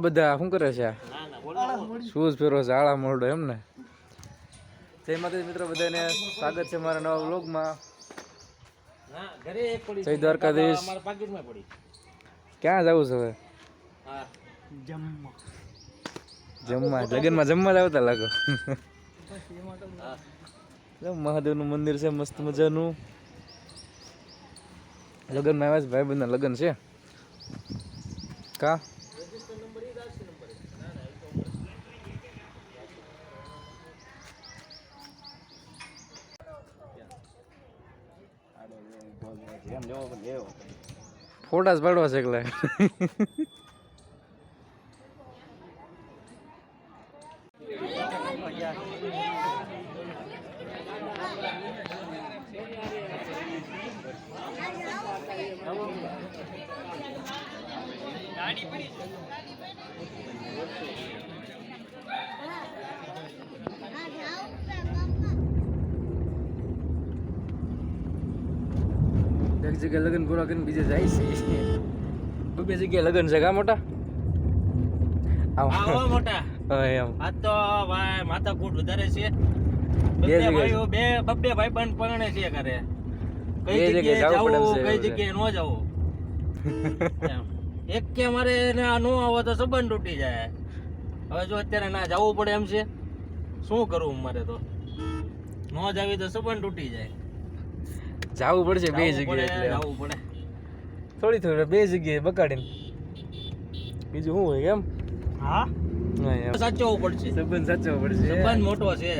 બધા શું કરે છે? શૂઝ પહેરો છે, આળા મોરડો એમ ને? જય માતાજી મિત્રો, બધાને સ્વાગત છે મારા નવા વ્લોગમાં. જય દ્વારકાધીશ. ક્યાં જવું છે હવે? જમવા લગનમાં જમવા જ આવતા લાગો. મહાદેવનું મંદિર છે મસ્ત મજાનું. લગ્નમાં આવ્યા છે, ભાઈબંધના લગ્ન છે કા? ફોટા જ પાડવા છે એકલા. એક જગ્યાએ લગ્ન પૂરા કરીને બીજે જાય છે. બે જગ્યાએ લગ્ન છે કા મોટા? આવો મોટા. એમ આ તો ભાઈ માથાકૂટ વધારે છે. બે ભાઈ બંધ પરણે છે કરે. કઈ જગ્યાએ જાવું, કઈ જગ્યાએ ન જાવું. એક કે મારે ના નો આવો તો સંબંધ તૂટી જાય. હવે જો અત્યારે ના જવું પડે એમ છે, શું કરવું મારે? તો નો જાવી તો સંબંધ તૂટી જાય. જાવું પડશે બે જગ્યાએ, જવું પડે થોડી બે જગ્યાએ બકાડીને. બીજું શું હોય એમ? હા, સાચવવું પડશે. સંબંધ સાચવવો પડશે. સંબંધ મોટો છે.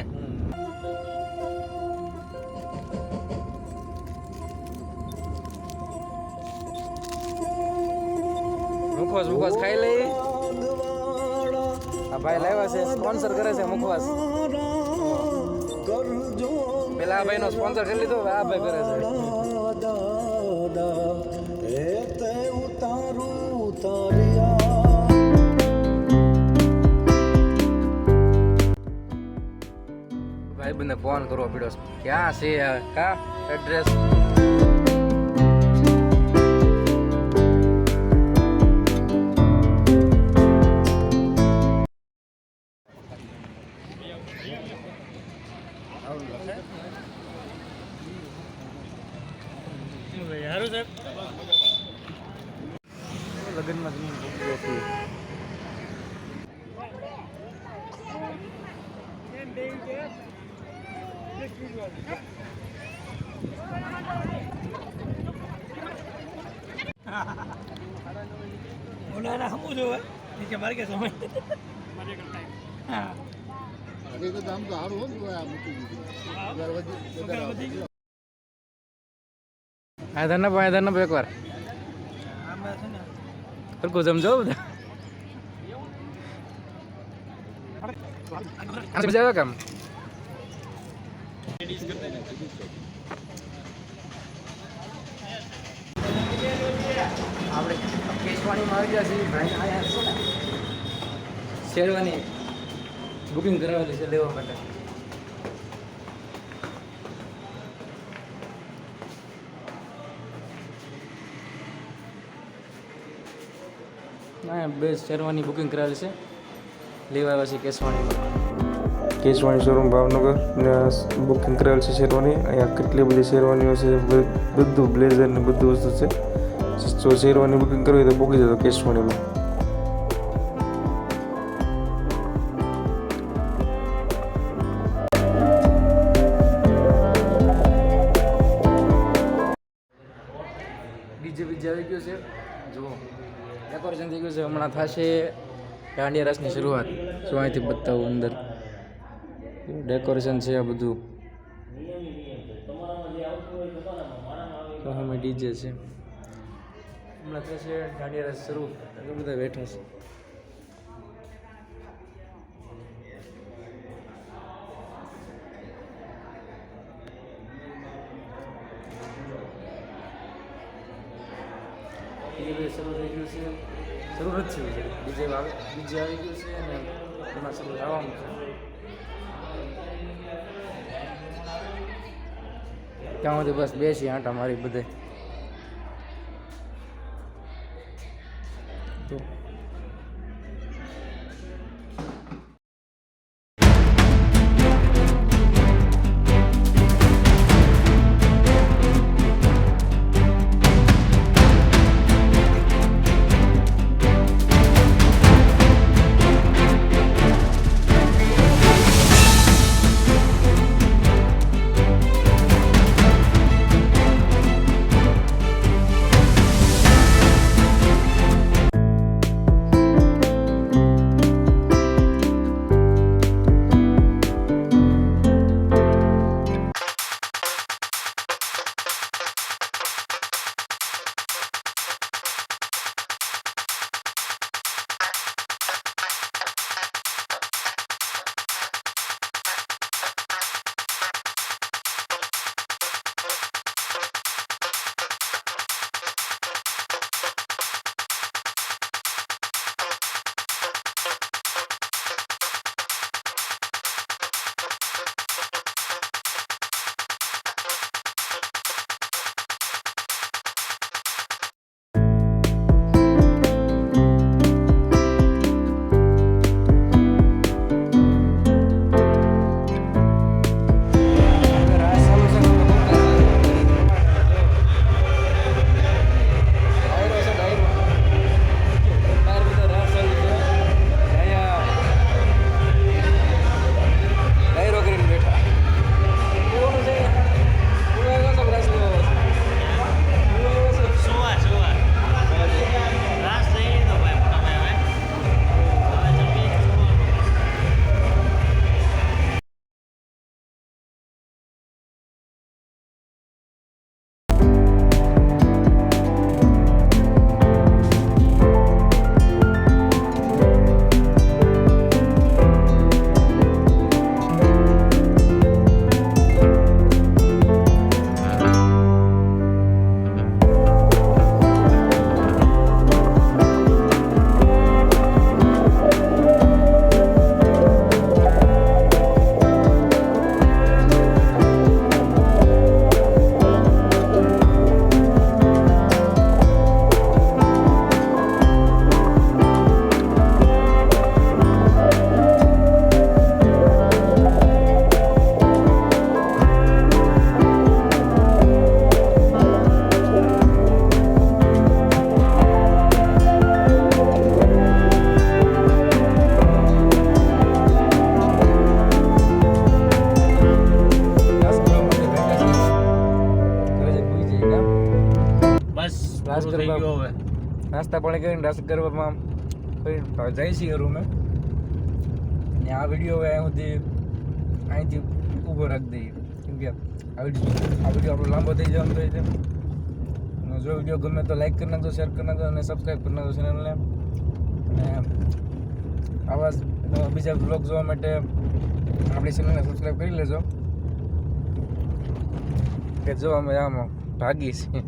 મુખવાસ ખાઈ લઈ. આ ભાઈ લાવ્યા છે, સ્પોન્સર કરે છે મુખવાસ. પેલા આ ભાઈ નો સ્પોન્સર કરી લીધો, આ ભાઈ કરે છે. ભાઈ બંને ફોન કરવો પડ્યો. ક્યાં છે કા એડ્રેસ? લગ્નમાં ધન એકવાર સરખું જમજો બધા. કામ આપણે કેશવાણીમાં આવી ગયા છીએ. ભાઈ આયા છે ને, શેરવાની બુકિંગ કરાવેલી છે લેવા માટે. ના, બે શેરવાની બુકિંગ કરાવેલી છે, લેવા આવ્યા છે કેશવાણીમાં. કેશવાણી શોરૂમ ભાવનગર ને બુકિંગ કરેલ છે શેરવાની. અહીંયા કેટલી બધી શેરવાનીઓ છે, બધું બ્લેઝર ને બધું વસ્તુ છે. જો શેરવાની બુકિંગ કરવી તો પૂકી જતો કેશવાણીમાં. ડીજે આવી ગયું છે, જુઓ ડેકોરેશન થઈ ગયું છે. હમણાં થશે દાંડિયા રાસની શરૂઆત. શું અહીંથી બતાવું અંદર ડેકોરેશન છે આ બધું. અમે ડીજે છે, હમણાં થશે દાંડિયા રાસ શરૂ. બધા બેઠા છે. શરૂ થઈ ગયું છે, શરૂ નથી થયું છે. બીજે આવી ગયું છે અને એમાં શરૂ થવાનું છે. ત્યાં સુધી બસ બેસી આંટા મારી બધે. તો નાસ્તા પાણી કરીને રસ કરવામાં જઈ છીએ રૂમે. ને આ વિડીયો હવે અહીંથી ઊભો રાખી દઈએ, કેમ કે આ વિડીયો આપણો લાંબો થઈ જવાનો થાય છે. અને જો વિડીયો ગમે તો લાઈક કરી નાખજો, શેર કરી નાખજો અને સબસ્ક્રાઈબ કરી નાખજો ચેનલને. અને આવા બીજા બ્લોગ જોવા માટે આપણી ચેનલને સબસ્ક્રાઈબ કરી લેજો. કે જો અમે આમાં ભાગી છીએ.